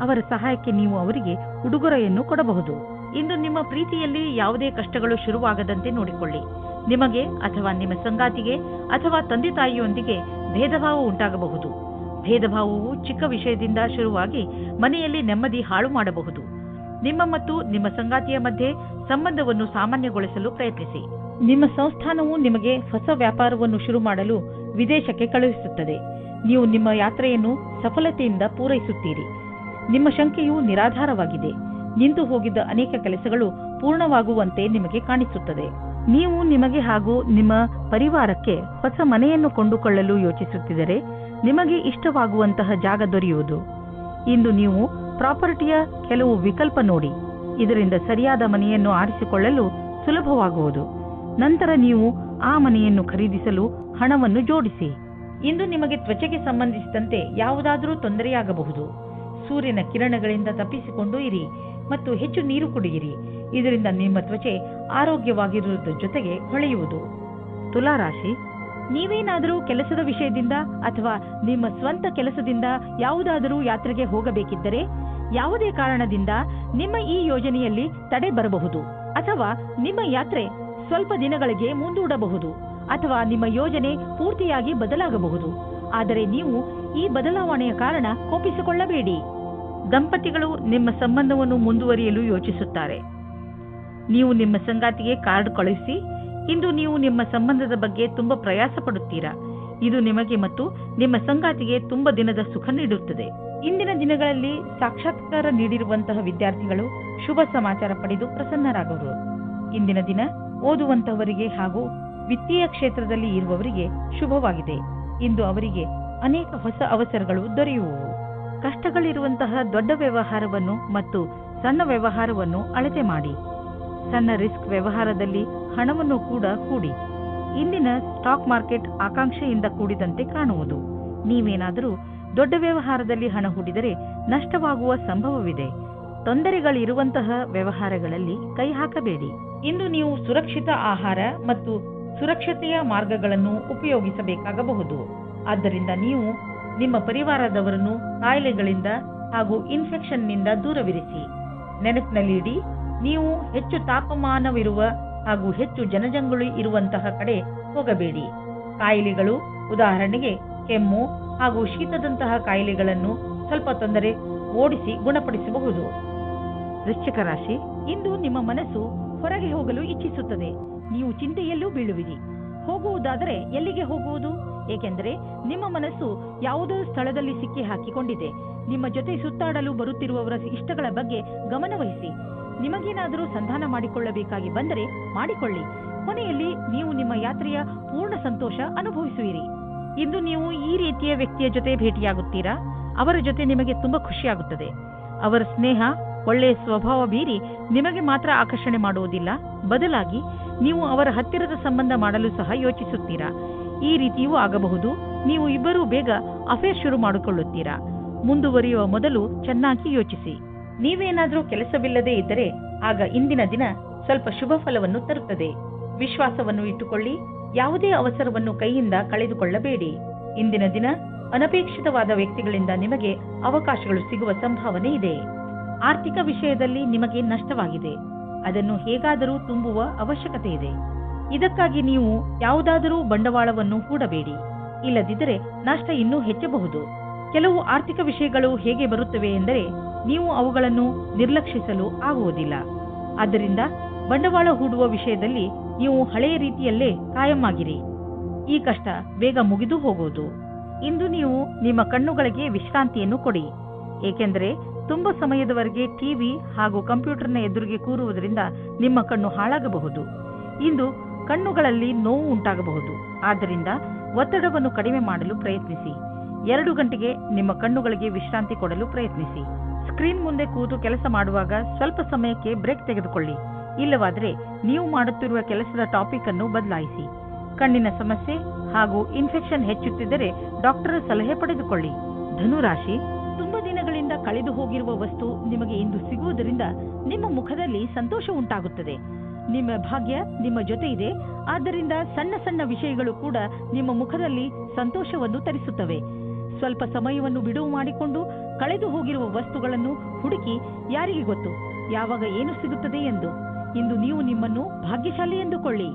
ಅವರ ಸಹಾಯಕ್ಕೆ ನೀವು ಅವರಿಗೆ ಉಡುಗೊರೆಯನ್ನು ಕೊಡಬಹುದು. ಇಂದು ನಿಮ್ಮ ಪ್ರೀತಿಯಲ್ಲಿ ಯಾವುದೇ ಕಷ್ಟಗಳು ಶುರುವಾಗದಂತೆ ನೋಡಿಕೊಳ್ಳಿ. ನಿಮಗೆ ಅಥವಾ ನಿಮ್ಮ ಸಂಗಾತಿಗೆ ಅಥವಾ ತಂದೆ ತಾಯಿಯೊಂದಿಗೆ ಭೇದಭಾವ ಉಂಟಾಗಬಹುದು. ಭೇದಭಾವವು ಚಿಕ್ಕ ವಿಷಯದಿಂದ ಶುರುವಾಗಿ ಮನೆಯಲ್ಲಿ ನೆಮ್ಮದಿ ಹಾಳು ಮಾಡಬಹುದು. ನಿಮ್ಮ ಮತ್ತು ನಿಮ್ಮ ಸಂಗಾತಿಯ ಮಧ್ಯೆ ಸಂಬಂಧವನ್ನು ಸಾಮಾನ್ಯಗೊಳಿಸಲು ಪ್ರಯತ್ನಿಸಿ. ನಿಮ್ಮ ಸಂಸ್ಥಾನವು ನಿಮಗೆ ಹೊಸ ವ್ಯಾಪಾರವನ್ನು ಶುರು ಮಾಡಲು ವಿದೇಶಕ್ಕೆ ಕಳುಹಿಸುತ್ತದೆ. ನೀವು ನಿಮ್ಮ ಯಾತ್ರೆಯನ್ನು ಸಫಲತೆಯಿಂದ ಪೂರೈಸುತ್ತೀರಿ. ನಿಮ್ಮ ಶಂಕೆಯು ನಿರಾಧಾರವಾಗಿದೆ. ನಿಂತು ಹೋಗಿದ್ದ ಅನೇಕ ಕೆಲಸಗಳು ಪೂರ್ಣವಾಗುವಂತೆ ನಿಮಗೆ ಕಾಣಿಸುತ್ತದೆ. ನೀವು ನಿಮಗೆ ಹಾಗೂ ನಿಮ್ಮ ಪರಿವಾರಕ್ಕೆ ಹೊಸ ಮನೆಯನ್ನು ಕೊಂಡುಕೊಳ್ಳಲು ಯೋಚಿಸುತ್ತಿದ್ದರೆ ನಿಮಗೆ ಇಷ್ಟವಾಗುವಂತಹ ಜಾಗ ದೊರೆಯುವುದು. ಇಂದು ನೀವು ಪ್ರಾಪರ್ಟಿಯ ಕೆಲವು ವಿಕಲ್ಪ ನೋಡಿ. ಇದರಿಂದ ಸರಿಯಾದ ಮನೆಯನ್ನು ಆರಿಸಿಕೊಳ್ಳಲು ಸುಲಭವಾಗುವುದು. ನಂತರ ನೀವು ಆ ಮನೆಯನ್ನು ಖರೀದಿಸಲು ಹಣವನ್ನು ಜೋಡಿಸಿ. ಇಂದು ನಿಮಗೆ ತ್ವಚೆಗೆ ಸಂಬಂಧಿಸಿದಂತೆ ಯಾವುದಾದರೂ ತೊಂದರೆಯಾಗಬಹುದು. ಸೂರ್ಯನ ಕಿರಣಗಳಿಂದ ತಪ್ಪಿಸಿಕೊಂಡು ಇರಿ ಮತ್ತು ಹೆಚ್ಚು ನೀರು ಕುಡಿಯಿರಿ. ಇದರಿಂದ ನಿಮ್ಮ ತ್ವಚೆ ಆರೋಗ್ಯವಾಗಿರುವುದರ ಜೊತೆಗೆ ಹೊಳೆಯುವುದು. ತುಲಾರಾಶಿ, ನೀವೇನಾದರೂ ಕೆಲಸದ ವಿಷಯದಿಂದ ಅಥವಾ ನಿಮ್ಮ ಸ್ವಂತ ಕೆಲಸದಿಂದ ಯಾವುದಾದರೂ ಯಾತ್ರೆಗೆ ಹೋಗಬೇಕಿದ್ದರೆ ಯಾವುದೇ ಕಾರಣದಿಂದ ನಿಮ್ಮ ಈ ಯೋಜನೆಯಲ್ಲಿ ತಡೆ ಬರಬಹುದು ಅಥವಾ ನಿಮ್ಮ ಯಾತ್ರೆ ಸ್ವಲ್ಪ ದಿನಗಳಿಗೆ ಮುಂದೂಡಬಹುದು ಅಥವಾ ನಿಮ್ಮ ಯೋಜನೆ ಪೂರ್ತಿಯಾಗಿ ಬದಲಾಗಬಹುದು. ಆದರೆ ನೀವು ಈ ಬದಲಾವಣೆಯ ಕಾರಣ ಕೋಪಿಸಿಕೊಳ್ಳಬೇಡಿ. ದಂಪತಿಗಳು ನಿಮ್ಮ ಸಂಬಂಧವನ್ನು ಮುಂದುವರಿಯಲು ಯೋಚಿಸುತ್ತಾರೆ. ನೀವು ನಿಮ್ಮ ಸಂಗಾತಿಗೆ ಕಾರ್ಡ್ ಕಳುಹಿಸಿ. ಇಂದು ನೀವು ನಿಮ್ಮ ಸಂಬಂಧದ ಬಗ್ಗೆ ತುಂಬಾ ಪ್ರಯಾಸ ಪಡುತ್ತೀರಾ. ಇದು ನಿಮಗೆ ಮತ್ತು ನಿಮ್ಮ ಸಂಗಾತಿಗೆ ತುಂಬಾ ದಿನದ ಸುಖ ನೀಡುತ್ತದೆ. ಇಂದಿನ ದಿನಗಳಲ್ಲಿ ಸಾಕ್ಷಾತ್ಕಾರ ನೀಡಿರುವಂತಹ ವಿದ್ಯಾರ್ಥಿಗಳು ಶುಭ ಸಮಾಚಾರ ಪಡೆದು ಪ್ರಸನ್ನರಾಗುವರು. ಇಂದಿನ ದಿನ ಓದುವಂತಹವರಿಗೆ ಹಾಗೂ ವಿತ್ತೀಯ ಕ್ಷೇತ್ರದಲ್ಲಿ ಇರುವವರಿಗೆ ಶುಭವಾಗಿದೆ. ಇಂದು ಅವರಿಗೆ ಅನೇಕ ಹೊಸ ಅವಸರಗಳು ದೊರೆಯುವವು. ಕಷ್ಟಗಳಿರುವಂತಹ ದೊಡ್ಡ ವ್ಯವಹಾರವನ್ನು ಮತ್ತು ಸಣ್ಣ ವ್ಯವಹಾರವನ್ನು ಅಳತೆ ಮಾಡಿ. ಸಣ್ಣ ರಿಸ್ಕ್ ವ್ಯವಹಾರದಲ್ಲಿ ಹಣವನ್ನು ಕೂಡ ಕೂಡಿ. ಇಂದಿನ ಸ್ಟಾಕ್ ಮಾರ್ಕೆಟ್ ಆಕಾಂಕ್ಷೆಯಿಂದ ಕೂಡಿದಂತೆ ಕಾಣುವುದು. ನೀವೇನಾದರೂ ದೊಡ್ಡ ವ್ಯವಹಾರದಲ್ಲಿ ಹಣ ಹೂಡಿದರೆ ನಷ್ಟವಾಗುವ ಸಂಭವವಿದೆ. ತೊಂದರೆಗಳಿರುವಂತಹ ವ್ಯವಹಾರಗಳಲ್ಲಿ ಕೈ ಹಾಕಬೇಡಿ. ಇಂದು ನೀವು ಸುರಕ್ಷಿತ ಆಹಾರ ಮತ್ತು ಸುರಕ್ಷತೆಯ ಮಾರ್ಗಗಳನ್ನು ಉಪಯೋಗಿಸಬೇಕಾಗಬಹುದು. ಆದ್ದರಿಂದ ನೀವು ನಿಮ್ಮ ಪರಿವಾರದವರನ್ನು ಕಾಯಿಲೆಗಳಿಂದ ಹಾಗೂ ಇನ್ಫೆಕ್ಷನ್ನಿಂದ ದೂರವಿರಿಸಿ. ನೆನಪಿನಲ್ಲಿಡಿ, ನೀವು ಹೆಚ್ಚು ತಾಪಮಾನವಿರುವ ಹಾಗೂ ಹೆಚ್ಚು ಜನಜಂಗುಳಿ ಇರುವಂತಹ ಕಡೆ ಹೋಗಬೇಡಿ. ಕಾಯಿಲೆಗಳು, ಉದಾಹರಣೆಗೆ ಕೆಮ್ಮು ಹಾಗೂ ಶೀತದಂತಹ ಕಾಯಿಲೆಗಳನ್ನು ಸ್ವಲ್ಪ ತೊಂದರೆ ಓಡಿಸಿ ಗುಣಪಡಿಸಬಹುದು. ವೃಶ್ಚಿಕ ರಾಶಿ, ಇಂದು ನಿಮ್ಮ ಮನಸ್ಸು ಹೊರಗೆ ಹೋಗಲು ಇಚ್ಛಿಸುತ್ತದೆ. ನೀವು ಚಿಂತೆಯಲ್ಲೂ ಬೀಳುವಿರಿ. ಹೋಗುವುದಾದರೆ ಎಲ್ಲಿಗೆ ಹೋಗುವುದು? ಏಕೆಂದರೆ ನಿಮ್ಮ ಮನಸ್ಸು ಯಾವುದೋ ಸ್ಥಳದಲ್ಲಿ ಸಿಕ್ಕಿ ಹಾಕಿಕೊಂಡಿದೆ. ನಿಮ್ಮ ಜೊತೆ ಸುತ್ತಾಡಲು ಬರುತ್ತಿರುವವರ ಇಷ್ಟಗಳ ಬಗ್ಗೆ ಗಮನವಹಿಸಿ. ನಿಮಗೇನಾದರೂ ಸಂಧಾನ ಮಾಡಿಕೊಳ್ಳಬೇಕಾಗಿ ಬಂದರೆ ಮಾಡಿಕೊಳ್ಳಿ. ಕೊನೆಯಲ್ಲಿ ನೀವು ನಿಮ್ಮ ಯಾತ್ರೆಯ ಪೂರ್ಣ ಸಂತೋಷ ಅನುಭವಿಸುವಿರಿ. ಇಂದು ನೀವು ಈ ರೀತಿಯ ವ್ಯಕ್ತಿಯ ಜೊತೆ ಭೇಟಿಯಾಗುತ್ತೀರಾ. ಅವರ ಜೊತೆ ನಿಮಗೆ ತುಂಬಾ ಖುಷಿಯಾಗುತ್ತದೆ. ಅವರ ಸ್ನೇಹ, ಒಳ್ಳೆಯ ಸ್ವಭಾವ ಬೀರಿ ನಿಮಗೆ ಮಾತ್ರ ಆಕರ್ಷಣೆ ಮಾಡುವುದಿಲ್ಲ, ಬದಲಾಗಿ ನೀವು ಅವರ ಹತ್ತಿರದ ಸಂಬಂಧ ಮಾಡಲು ಸಹ ಯೋಚಿಸುತ್ತೀರಾ. ಈ ರೀತಿಯೂ ಆಗಬಹುದು. ನೀವು ಇಬ್ಬರೂ ಬೇಗ ಅಫೇರ್ ಶುರು ಮಾಡಿಕೊಳ್ಳುತ್ತೀರಾ. ಮುಂದುವರಿಯುವ ಮೊದಲು ಚೆನ್ನಾಗಿ ಯೋಚಿಸಿ. ನೀವೇನಾದರೂ ಕೆಲಸವಿಲ್ಲದೆ ಇದ್ದರೆ ಆಗ ಇಂದಿನ ದಿನ ಸ್ವಲ್ಪ ಶುಭ ಫಲವನ್ನು ತರುತ್ತದೆ. ವಿಶ್ವಾಸವನ್ನು ಇಟ್ಟುಕೊಳ್ಳಿ. ಯಾವುದೇ ಅವಸರವನ್ನು ಕೈಯಿಂದ ಕಳೆದುಕೊಳ್ಳಬೇಡಿ. ಇಂದಿನ ದಿನ ಅನಪೇಕ್ಷಿತವಾದ ವ್ಯಕ್ತಿಗಳಿಂದ ನಿಮಗೆ ಅವಕಾಶಗಳು ಸಿಗುವ ಸಂಭಾವನೆ ಇದೆ. ಆರ್ಥಿಕ ವಿಷಯದಲ್ಲಿ ನಿಮಗೆ ನಷ್ಟವಾಗಿದೆ. ಅದನ್ನು ಹೇಗಾದರೂ ತುಂಬುವ ಅವಶ್ಯಕತೆ ಇದೆ. ಇದಕ್ಕಾಗಿ ನೀವು ಯಾವುದಾದರೂ ಬಂಡವಾಳವನ್ನು ಹೂಡಬೇಡಿ. ಇಲ್ಲದಿದ್ದರೆ ನಷ್ಟ ಇನ್ನೂ ಹೆಚ್ಚಬಹುದು. ಕೆಲವು ಆರ್ಥಿಕ ವಿಷಯಗಳು ಹೇಗೆ ಬರುತ್ತವೆ ಎಂದರೆ ನೀವು ಅವುಗಳನ್ನು ನಿರ್ಲಕ್ಷಿಸಲು ಆಗುವುದಿಲ್ಲ. ಆದ್ದರಿಂದ ಬಂಡವಾಳ ಹೂಡುವ ವಿಷಯದಲ್ಲಿ ನೀವು ಹಳೆಯ ರೀತಿಯಲ್ಲೇ ಕಾಯಂ ಆಗಿರಿ. ಈ ಕಷ್ಟ ಬೇಗ ಮುಗಿದು ಹೋಗುವುದು. ಇಂದು ನೀವು ನಿಮ್ಮ ಕಣ್ಣುಗಳಿಗೆ ವಿಶ್ರಾಂತಿಯನ್ನು ಕೊಡಿ. ಏಕೆಂದರೆ ತುಂಬಾ ಸಮಯದವರೆಗೆ ಟಿವಿ ಹಾಗೂ ಕಂಪ್ಯೂಟರ್ನ ಎದುರಿಗೆ ಕೂರುವುದರಿಂದ ನಿಮ್ಮ ಕಣ್ಣು ಹಾಳಾಗಬಹುದು. ಇಂದು ಕಣ್ಣುಗಳಲ್ಲಿ ನೋವು ಉಂಟಾಗಬಹುದು. ಆದ್ದರಿಂದ ಒತ್ತಡವನ್ನು ಕಡಿಮೆ ಮಾಡಲು ಪ್ರಯತ್ನಿಸಿ. 2 ಗಂಟೆಗೆ ನಿಮ್ಮ ಕಣ್ಣುಗಳಿಗೆ ವಿಶ್ರಾಂತಿ ಕೊಡಲು ಪ್ರಯತ್ನಿಸಿ. ಸ್ಕ್ರೀನ್ ಮುಂದೆ ಕೂತು ಕೆಲಸ ಮಾಡುವಾಗ ಸ್ವಲ್ಪ ಸಮಯಕ್ಕೆ ಬ್ರೇಕ್ ತೆಗೆದುಕೊಳ್ಳಿ. ಇಲ್ಲವಾದರೆ ನೀವು ಮಾಡುತ್ತಿರುವ ಕೆಲಸದ ಟಾಪಿಕ್ ಅನ್ನು ಬದಲಾಯಿಸಿ. ಕಣ್ಣಿನ ಸಮಸ್ಯೆ ಹಾಗೂ ಇನ್ಫೆಕ್ಷನ್ ಹೆಚ್ಚುತ್ತಿದ್ದರೆ ಡಾಕ್ಟರ್ ಸಲಹೆ ಪಡೆದುಕೊಳ್ಳಿ. ಧನುರಾಶಿ, ತುಂಬಾ ದಿನಗಳಿಂದ ಕಳೆದು ಹೋಗಿರುವ ವಸ್ತು ನಿಮಗೆ ಇಂದು ಸಿಗುವುದರಿಂದ ನಿಮ್ಮ ಮುಖದಲ್ಲಿ ಸಂತೋಷ ಉಂಟಾಗುತ್ತದೆ. ನಿಮ್ಮ ಭಾಗ್ಯ ನಿಮ್ಮ ಜೊತೆ ಇದೆ. ಆದ್ದರಿಂದ ಸಣ್ಣ ಸಣ್ಣ ವಿಷಯಗಳು ಕೂಡ ನಿಮ್ಮ ಮುಖದಲ್ಲಿ ಸಂತೋಷವನ್ನು ತರಿಸುತ್ತವೆ. ಸ್ವಲ್ಪ ಸಮಯವನ್ನು ಬಿಡುವು ಮಾಡಿಕೊಂಡು ಕಳೆದು ಹೋಗಿರುವ ವಸ್ತುಗಳನ್ನು ಹುಡುಕಿ, ಯಾರಿಗೆ ಗೊತ್ತು ಯಾವಾಗ ಏನು ಸಿಗುತ್ತದೆ ಎಂದು. ಇಂದು ನೀವು ನಿಮ್ಮನ್ನು ಭಾಗ್ಯಶಾಲಿ ಎಂದುಕೊಳ್ಳಿ.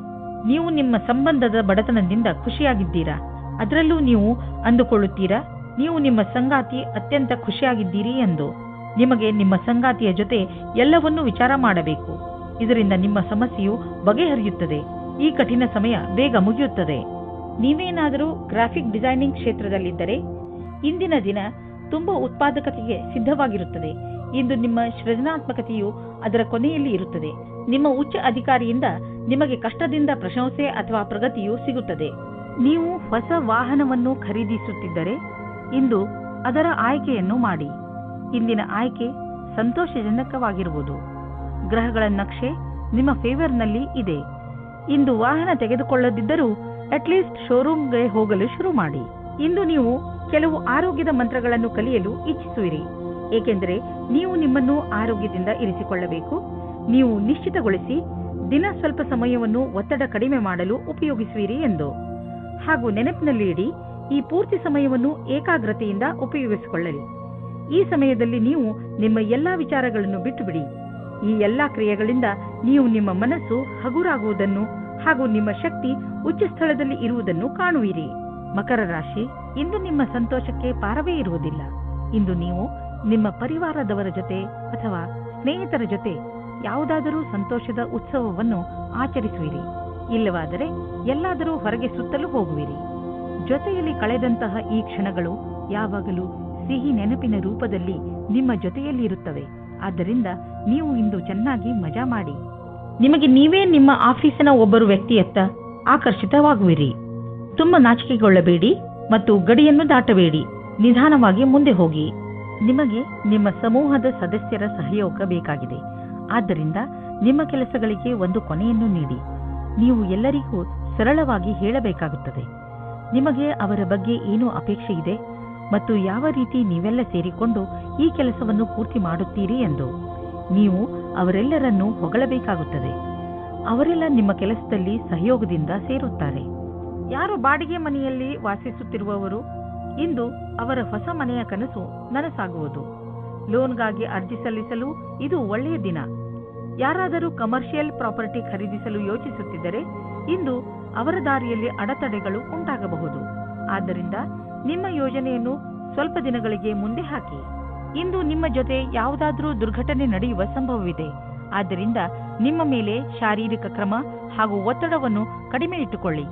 ನೀವು ನಿಮ್ಮ ಸಂಬಂಧದ ಬಡತನದಿಂದ ಖುಷಿಯಾಗಿದ್ದೀರಾ. ಅದರಲ್ಲೂ ನೀವು ಅಂದುಕೊಳ್ಳುತ್ತೀರಾ ನೀವು ನಿಮ್ಮ ಸಂಗಾತಿ ಅತ್ಯಂತ ಖುಷಿಯಾಗಿದ್ದೀರಿ ಎಂದು. ನಿಮಗೆ ನಿಮ್ಮ ಸಂಗಾತಿಯ ಜೊತೆ ಎಲ್ಲವನ್ನೂ ವಿಚಾರ ಮಾಡಬೇಕು. ಇದರಿಂದ ನಿಮ್ಮ ಸಮಸ್ಯೆಯು ಬಗೆಹರಿಯುತ್ತದೆ. ಈ ಕಠಿಣ ಸಮಯ ಬೇಗ ಮುಗಿಯುತ್ತದೆ. ನೀವೇನಾದರೂ ಗ್ರಾಫಿಕ್ ಡಿಸೈನಿಂಗ್ ಕ್ಷೇತ್ರದಲ್ಲಿದ್ದರೆ ಇಂದಿನ ದಿನ ತುಂಬಾ ಉತ್ಪಾದಕತೆಗೆ ಸಿದ್ಧವಾಗಿರುತ್ತದೆ. ಇಂದು ನಿಮ್ಮ ಸೃಜನಾತ್ಮಕತೆಯು ಅದರ ಕೊನೆಯಲ್ಲಿ ಇರುತ್ತದೆ. ನಿಮ್ಮ ಉಚ್ಚ ಅಧಿಕಾರಿಯಿಂದ ನಿಮಗೆ ಕಷ್ಟದಿಂದ ಪ್ರಶಂಸೆ ಅಥವಾ ಪ್ರಗತಿಯು ಸಿಗುತ್ತದೆ. ನೀವು ಹೊಸ ವಾಹನವನ್ನು ಖರೀದಿಸುತ್ತಿದ್ದರೆ ಇಂದು ಅದರ ಆಯ್ಕೆಯನ್ನು ಮಾಡಿ. ಇಂದಿನ ಆಯ್ಕೆ ಸಂತೋಷಜನಕವಾಗಿರುವುದು. ಗ್ರಹಗಳ ನಕ್ಷೆ ನಿಮ್ಮ ಫೇವರ್ನಲ್ಲಿ ಇದೆ. ಇಂದು ವಾಹನ ತೆಗೆದುಕೊಳ್ಳದಿದ್ದರೂ ಅಟ್ಲೀಸ್ಟ್ ಶೋರೂಮ್ಗೆ ಹೋಗಲು ಶುರು ಮಾಡಿ. ಇಂದು ನೀವು ಕೆಲವು ಆರೋಗ್ಯದ ಮಂತ್ರಗಳನ್ನು ಕಲಿಯಲು ಇಚ್ಛಿಸುವಿರಿ, ಏಕೆಂದರೆ ನೀವು ನಿಮ್ಮನ್ನು ಆರೋಗ್ಯದಿಂದ ಇರಿಸಿಕೊಳ್ಳಬೇಕು. ನೀವು ನಿಶ್ಚಿತಗೊಳಿಸಿ ದಿನ ಸ್ವಲ್ಪ ಸಮಯವನ್ನು ಒತ್ತಡ ಕಡಿಮೆ ಮಾಡಲು ಉಪಯೋಗಿಸುವಿರಿ ಎಂದು. ಹಾಗೂ ನೆನಪಿನಲ್ಲಿ ಇಡಿ, ಈ ಪೂರ್ತಿ ಸಮಯವನ್ನು ಏಕಾಗ್ರತೆಯಿಂದ ಉಪಯೋಗಿಸಿಕೊಳ್ಳಲಿ. ಈ ಸಮಯದಲ್ಲಿ ನೀವು ನಿಮ್ಮ ಎಲ್ಲಾ ವಿಚಾರಗಳನ್ನು ಬಿಟ್ಟುಬಿಡಿ. ಈ ಎಲ್ಲಾ ಕ್ರಿಯೆಗಳಿಂದ ನೀವು ನಿಮ್ಮ ಮನಸ್ಸು ಹಗುರಾಗುವುದನ್ನು ಹಾಗೂ ನಿಮ್ಮ ಶಕ್ತಿ ಉಚ್ಚ ಸ್ಥಳದಲ್ಲಿ ಇರುವುದನ್ನು ಕಾಣುವಿರಿ. ಮಕರ ರಾಶಿ, ಇಂದು ನಿಮ್ಮ ಸಂತೋಷಕ್ಕೆ ಪಾರವೇ ಇರುವುದಿಲ್ಲ. ಇಂದು ನೀವು ನಿಮ್ಮ ಪರಿವಾರದವರ ಜೊತೆ ಅಥವಾ ಸ್ನೇಹಿತರ ಜೊತೆ ಯಾವುದಾದರೂ ಸಂತೋಷದ ಉತ್ಸವವನ್ನು ಆಚರಿಸುವಿರಿ. ಇಲ್ಲವಾದರೆ ಎಲ್ಲಾದರೂ ಹೊರಗೆ ಸುತ್ತಲೂ ಹೋಗುವಿರಿ. ಜೊತೆಯಲ್ಲಿ ಕಳೆದಂತಹ ಈ ಕ್ಷಣಗಳು ಯಾವಾಗಲೂ ಸಿಹಿ ನೆನಪಿನ ರೂಪದಲ್ಲಿ ನಿಮ್ಮ ಜೊತೆಯಲ್ಲಿ ಇರುತ್ತವೆ. ಆದ್ದರಿಂದ ನೀವು ಇಂದು ಚೆನ್ನಾಗಿ ಮಜಾ ಮಾಡಿ. ನಿಮಗೆ ನೀವೇ ನಿಮ್ಮ ಆಫೀಸಿನ ಒಬ್ಬರು ವ್ಯಕ್ತಿಯತ್ತ ಆಕರ್ಷಿತವಾಗುವಿರಿ. ತುಂಬ ನಾಚಿಕೆಗೊಳ್ಳಬೇಡಿ ಮತ್ತು ಗಡಿಯನ್ನು ದಾಟಬೇಡಿ. ನಿಧಾನವಾಗಿ ಮುಂದೆ ಹೋಗಿ. ನಿಮಗೆ ನಿಮ್ಮ ಸಮೂಹದ ಸದಸ್ಯರ ಸಹಯೋಗ ಬೇಕಾಗಿದೆ. ಆದ್ದರಿಂದ ನಿಮ್ಮ ಕೆಲಸಗಳಿಗೆ ಒಂದು ಕೊನೆಯನ್ನು ನೀಡಿ. ನೀವು ಎಲ್ಲರಿಗೂ ಸರಳವಾಗಿ ಹೇಳಬೇಕಾಗುತ್ತದೆ ನಿಮಗೆ ಅವರ ಬಗ್ಗೆ ಏನು ಅಪೇಕ್ಷೆ ಇದೆ ಮತ್ತು ಯಾವ ರೀತಿ ನೀವೆಲ್ಲ ಸೇರಿಕೊಂಡು ಈ ಕೆಲಸವನ್ನು ಪೂರ್ತಿ ಮಾಡುತ್ತೀರಿ ಎಂದು. ನೀವು ಅವರೆಲ್ಲರನ್ನೂ ಹೊಗಳಬೇಕಾಗುತ್ತದೆ. ಅವರೆಲ್ಲ ನಿಮ್ಮ ಕೆಲಸದಲ್ಲಿ ಸಹಯೋಗದಿಂದ ಸೇರುತ್ತಾರೆ. ಯಾರು ಬಾಡಿಗೆ ಮನೆಯಲ್ಲಿ ವಾಸಿಸುತ್ತಿರುವವರು, ಇಂದು ಅವರ ಹೊಸ ಮನೆಯ ಕನಸು ನನಸಾಗುವುದು. ಲೋನ್ಗಾಗಿ ಅರ್ಜಿ ಸಲ್ಲಿಸಲು ಇದು ಒಳ್ಳೆಯ ದಿನ. ಯಾರಾದರೂ ಕಮರ್ಷಿಯಲ್ ಪ್ರಾಪರ್ಟಿ ಖರೀದಿಸಲು ಯೋಚಿಸುತ್ತಿದ್ದರೆ ಇಂದು ಅವರ ದಾರಿಯಲ್ಲಿ ಅಡೆತಡೆಗಳು ಉಂಟಾಗಬಹುದು. ಆದ್ದರಿಂದ ನಿಮ್ಮ ಯೋಜನೆಯನ್ನು ಸ್ವಲ್ಪ ದಿನಗಳಿಗೆ ಮುಂದೆ ಹಾಕಿ. ಇಂದು ನಿಮ್ಮ ಜೊತೆ ಯಾವುದಾದರೂ ದುರ್ಘಟನೆ ನಡೆಯುವ ಸಂಭವವಿದೆ. ಆದ್ದರಿಂದ ನಿಮ್ಮ ಮೇಲೆ ಶಾರೀರಿಕ ಕ್ರಮ ಹಾಗೂ ಒತ್ತಡವನ್ನು ಕಡಿಮೆ ಇಟ್ಟುಕೊಳ್ಳಿ.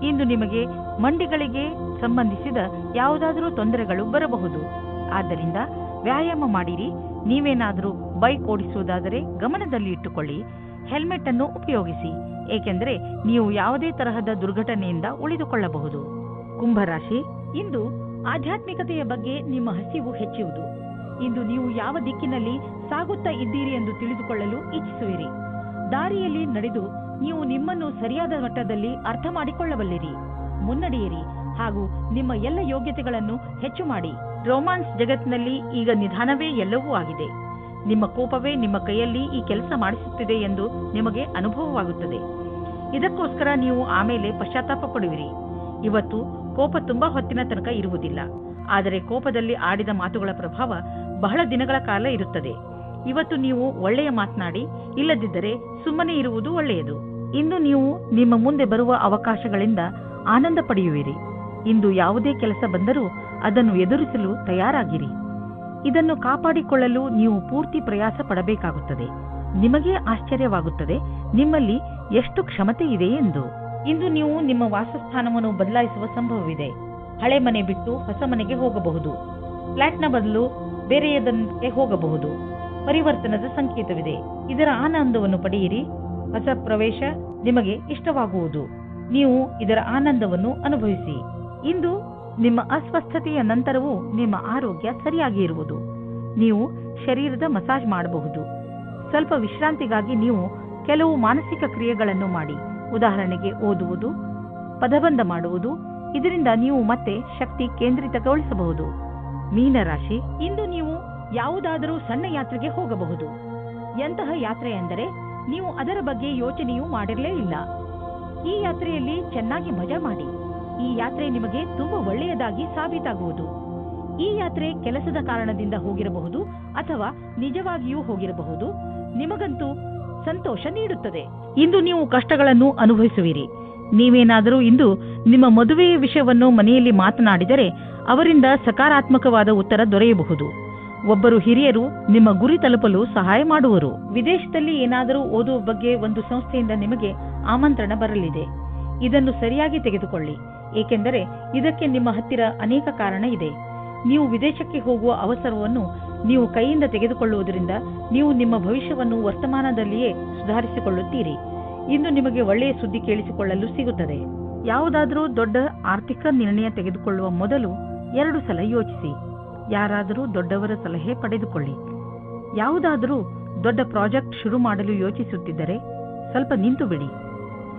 ಇಂದು ನಿಮಗೆ ಮಂಡಿಗಳಿಗೆ ಸಂಬಂಧಿಸಿದ ಯಾವುದಾದರೂ ತೊಂದರೆಗಳು ಬರಬಹುದು. ಆದ್ದರಿಂದ ವ್ಯಾಯಾಮ ಮಾಡಿರಿ. ನೀವೇನಾದರೂ ಬೈಕ್ ಓಡಿಸುವುದಾದರೆ ಗಮನದಲ್ಲಿ ಇಟ್ಟುಕೊಳ್ಳಿ. ಹೆಲ್ಮೆಟ್ ಅನ್ನು ಉಪಯೋಗಿಸಿ, ಏಕೆಂದರೆ ನೀವು ಯಾವುದೇ ತರಹದ ದುರ್ಘಟನೆಯಿಂದ ಉಳಿದುಕೊಳ್ಳಬಹುದು. ಕುಂಭರಾಶಿ, ಇಂದು ಆಧ್ಯಾತ್ಮಿಕತೆಯ ಬಗ್ಗೆ ನಿಮ್ಮ ಹಸಿವು ಹೆಚ್ಚುವುದು. ಇಂದು ನೀವು ಯಾವ ದಿಕ್ಕಿನಲ್ಲಿ ಸಾಗುತ್ತಾ ಇದ್ದೀರಿ ಎಂದು ತಿಳಿದುಕೊಳ್ಳಲು ಇಚ್ಛಿಸುವಿರಿ. ದಾರಿಯಲ್ಲಿ ನಡೆದು ನೀವು ನಿಮ್ಮನ್ನು ಸರಿಯಾದ ಮಟ್ಟದಲ್ಲಿ ಅರ್ಥ ಮಾಡಿಕೊಳ್ಳಬಲ್ಲಿರಿ. ಮುನ್ನಡೆಯಿರಿ ಹಾಗೂ ನಿಮ್ಮ ಎಲ್ಲ ಯೋಗ್ಯತೆಗಳನ್ನು ಹೆಚ್ಚು ಮಾಡಿ. ರೋಮಾನ್ಸ್ ಜಗತ್ತಿನಲ್ಲಿ ಈಗ ನಿಧಾನವೇ ಎಲ್ಲವೂ ಆಗಿದೆ. ನಿಮ್ಮ ಕೋಪವೇ ನಿಮ್ಮ ಕೈಯಲ್ಲಿ ಈ ಕೆಲಸ ಮಾಡಿಸುತ್ತಿದೆ ಎಂದು ನಿಮಗೆ ಅನುಭವವಾಗುತ್ತದೆ. ಇದಕ್ಕೋಸ್ಕರ ನೀವು ಆಮೇಲೆ ಪಶ್ಚಾತ್ತಾಪ ಪಡುವಿರಿ. ಇವತ್ತು ಕೋಪ ತುಂಬಾ ಹೊತ್ತಿನ ತನಕ ಇರುವುದಿಲ್ಲ, ಆದರೆ ಕೋಪದಲ್ಲಿ ಆಡಿದ ಮಾತುಗಳ ಪ್ರಭಾವ ಬಹಳ ದಿನಗಳ ಕಾಲ ಇರುತ್ತದೆ. ಇವತ್ತು ನೀವು ಒಳ್ಳೆಯ ಮಾತನಾಡಿ, ಇಲ್ಲದಿದ್ದರೆ ಸುಮ್ಮನೆ ಇರುವುದು ಒಳ್ಳೆಯದು. ಇಂದು ನೀವು ನಿಮ್ಮ ಮುಂದೆ ಬರುವ ಅವಕಾಶಗಳಿಂದ ಆನಂದ ಪಡೆಯುವಿರಿ. ಇಂದು ಯಾವುದೇ ಕೆಲಸ ಬಂದರೂ ಅದನ್ನು ಎದುರಿಸಲು ತಯಾರಾಗಿರಿ. ಇದನ್ನು ಕಾಪಾಡಿಕೊಳ್ಳಲು ನೀವು ಪೂರ್ತಿ ಪ್ರಯಾಸ ಪಡಬೇಕಾಗುತ್ತದೆ. ನಿಮಗೇ ಆಶ್ಚರ್ಯವಾಗುತ್ತದೆ ನಿಮ್ಮಲ್ಲಿ ಎಷ್ಟು ಕ್ಷಮತೆ ಇದೆ ಎಂದು. ಇಂದು ನೀವು ನಿಮ್ಮ ವಾಸಸ್ಥಾನವನ್ನು ಬದಲಾಯಿಸುವ ಸಂಭವವಿದೆ. ಹಳೆ ಮನೆ ಬಿಟ್ಟು ಹೊಸ ಮನೆಗೆ ಹೋಗಬಹುದು. ಫ್ಲಾಟ್ನ ಬದಲು ಬೇರೆಯದಕ್ಕೆ ಹೋಗಬಹುದು. ಪರಿವರ್ತನದ ಸಂಕೇತವಿದೆ. ಇದರ ಆನಂದವನ್ನು ಪಡೆಯಿರಿ. ಹೊಸ ಪ್ರವೇಶ ನಿಮಗೆ ಇಷ್ಟವಾಗುವುದು. ನೀವು ಇದರ ಆನಂದವನ್ನು ಅನುಭವಿಸಿ. ಇಂದು ನಿಮ್ಮ ಅಸ್ವಸ್ಥತೆಯ ನಂತರವೂ ನಿಮ್ಮ ಆರೋಗ್ಯ ಸರಿಯಾಗಿ ಇರುವುದು. ನೀವು ಶರೀರದ ಮಸಾಜ್ ಮಾಡಬಹುದು. ಸ್ವಲ್ಪ ವಿಶ್ರಾಂತಿಗಾಗಿ ನೀವು ಕೆಲವು ಮಾನಸಿಕ ಕ್ರಿಯೆಗಳನ್ನು ಮಾಡಿ. ಉದಾಹರಣೆಗೆ ಓದುವುದು, ಪದಬಂಧ ಮಾಡುವುದು. ಇದರಿಂದ ನೀವು ಮತ್ತೆ ಶಕ್ತಿ ಕೇಂದ್ರಿತಗೊಳಿಸಬಹುದು. ಮೀನರಾಶಿ, ಇಂದು ನೀವು ಯಾವುದಾದರೂ ಸಣ್ಣ ಯಾತ್ರೆಗೆ ಹೋಗಬಹುದು. ಎಂತಹ ಯಾತ್ರೆ ಎಂದರೆ ನೀವು ಅದರ ಬಗ್ಗೆ ಯೋಚನೆಯೂ ಮಾಡಿರಲೇ ಇಲ್ಲ. ಈ ಯಾತ್ರೆಯಲ್ಲಿ ಚೆನ್ನಾಗಿ ಮಜಾ ಮಾಡಿ. ಈ ಯಾತ್ರೆ ನಿಮಗೆ ತುಂಬಾ ಒಳ್ಳೆಯದಾಗಿ ಸಾಬೀತಾಗುವುದು. ಈ ಯಾತ್ರೆ ಕೆಲಸದ ಕಾರಣದಿಂದ ಹೋಗಿರಬಹುದು ಅಥವಾ ನಿಜವಾಗಿಯೂ ಹೋಗಿರಬಹುದು. ನಿಮಗಂತೂ ಸಂತೋಷ ನೀಡುತ್ತದೆ. ಇಂದು ನೀವು ಕಷ್ಟಗಳನ್ನು ಅನುಭವಿಸುವಿರಿ. ನೀವೇನಾದರೂ ಇಂದು ನಿಮ್ಮ ಮದುವೆಯ ವಿಷಯವನ್ನು ಮನೆಯಲ್ಲಿ ಮಾತನಾಡಿದರೆ ಅವರಿಂದ ಸಕಾರಾತ್ಮಕವಾದ ಉತ್ತರ ದೊರೆಯಬಹುದು. ಒಬ್ಬರು ಹಿರಿಯರು ನಿಮ್ಮ ಗುರಿ ತಲುಪಲು ಸಹಾಯ ಮಾಡುವರು. ವಿದೇಶದಲ್ಲಿ ಏನಾದರೂ ಓದುವ ಬಗ್ಗೆ ಒಂದು ಸಂಸ್ಥೆಯಿಂದ ನಿಮಗೆ ಆಮಂತ್ರಣ ಬರಲಿದೆ. ಇದನ್ನು ಸರಿಯಾಗಿ ತೆಗೆದುಕೊಳ್ಳಿ, ಏಕೆಂದರೆ ಇದಕ್ಕೆ ನಿಮ್ಮ ಹತ್ತಿರ ಅನೇಕ ಕಾರಣ ಇದೆ. ನೀವು ವಿದೇಶಕ್ಕೆ ಹೋಗುವ ಅವಸರವನ್ನು ನೀವು ಕೈಯಿಂದ ತೆಗೆದುಕೊಳ್ಳುವುದರಿಂದ ನೀವು ನಿಮ್ಮ ಭವಿಷ್ಯವನ್ನು ವರ್ತಮಾನದಲ್ಲಿಯೇ ಸುಧಾರಿಸಿಕೊಳ್ಳುತ್ತೀರಿ. ಇಂದು ನಿಮಗೆ ಒಳ್ಳೆಯ ಸುದ್ದಿ ಕೇಳಿಸಿಕೊಳ್ಳಲು ಸಿಗುತ್ತದೆ. ಯಾವುದಾದರೂ ದೊಡ್ಡ ಆರ್ಥಿಕ ನಿರ್ಣಯ ತೆಗೆದುಕೊಳ್ಳುವ ಮೊದಲು 2 ಸಲ ಯೋಚಿಸಿ. ಯಾರಾದರೂ ದೊಡ್ಡವರ ಸಲಹೆ ಪಡೆದುಕೊಳ್ಳಿ. ಯಾವುದಾದರೂ ದೊಡ್ಡ ಪ್ರಾಜೆಕ್ಟ್ ಶುರು ಮಾಡಲು ಯೋಚಿಸುತ್ತಿದ್ದರೆ ಸ್ವಲ್ಪ ನಿಂತು ಬಿಡಿ.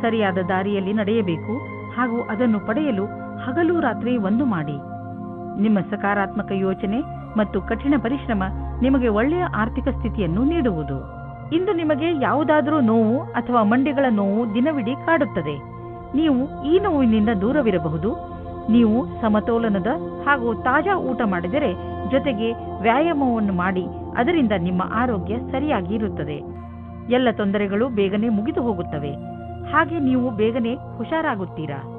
ಸರಿಯಾದ ದಾರಿಯಲ್ಲಿ ನಡೆಯಬೇಕು ಹಾಗೂ ಅದನ್ನು ಪಡೆಯಲು ಹಗಲು ರಾತ್ರಿ ಒಂದು ಮಾಡಿ. ನಿಮ್ಮ ಸಕಾರಾತ್ಮಕ ಯೋಚನೆ ಮತ್ತು ಕಠಿಣ ಪರಿಶ್ರಮ ನಿಮಗೆ ಒಳ್ಳೆಯ ಆರ್ಥಿಕ ಸ್ಥಿತಿಯನ್ನು ನೀಡುವುದು. ಇಂದು ನಿಮಗೆ ಯಾವುದಾದರೂ ನೋವು ಅಥವಾ ಮಂಡಿಗಳ ನೋವು ದಿನವಿಡೀ ಕಾಡುತ್ತದೆ. ನೀವು ಈ ನೋವಿನಿಂದ ದೂರವಿರಬಹುದು. ನೀವು ಸಮತೋಲನದ ಹಾಗೂ ತಾಜಾ ಊಟ ಮಾಡಿದರೆ, ಜೊತೆಗೆ ವ್ಯಾಯಾಮವನ್ನು ಮಾಡಿ, ಅದರಿಂದ ನಿಮ್ಮ ಆರೋಗ್ಯ ಸರಿಯಾಗಿ ಇರುತ್ತದೆ. ಎಲ್ಲ ತೊಂದರೆಗಳು ಬೇಗನೆ ಮುಗಿದು ಹೋಗುತ್ತವೆ. ಹಾಗೆ ನೀವು ಬೇಗನೆ ಹುಷಾರಾಗುತ್ತೀರಾ.